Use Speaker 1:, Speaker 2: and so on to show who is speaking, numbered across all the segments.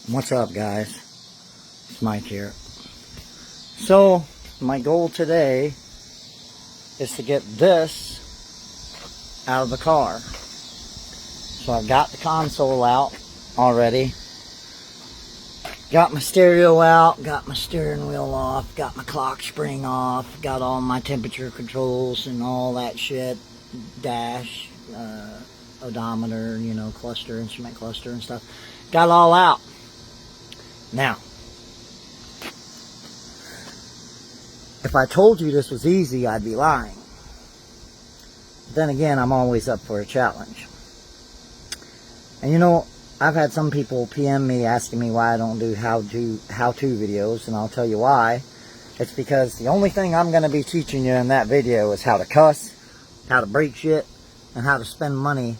Speaker 1: What's up, guys? It's Mike here. So my goal today is to get this out of the car. So I've got the console out already, got my stereo out, got my steering wheel off, got my clock spring off, got all my temperature controls and all that shit, dash, odometer, cluster, instrument cluster and stuff, got it all out. Now, if I told you this was easy, I'd be lying. But then again, I'm always up for a challenge. And I've had some people PM me asking me why I don't do how-to videos, and I'll tell you why. It's because the only thing I'm going to be teaching you in that video is how to cuss, how to break shit, and how to spend money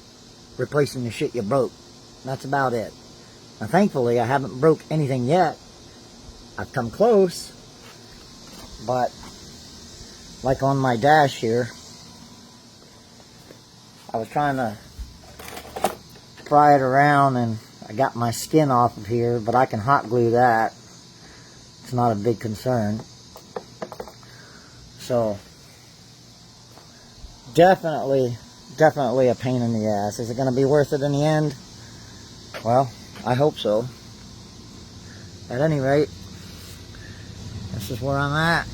Speaker 1: replacing the shit you broke. That's about it. Now, thankfully, I haven't broke anything yet. I've come close, but like on my dash here, I was trying to pry it around and I got my skin off of here, but I can hot glue that. It's not a big concern. So, definitely a pain in the ass. Is it going to be worth it in the end? Well, I hope so. At any rate, this is where I'm at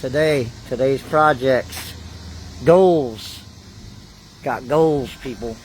Speaker 1: today. Today's projects. Goals. Got goals, people.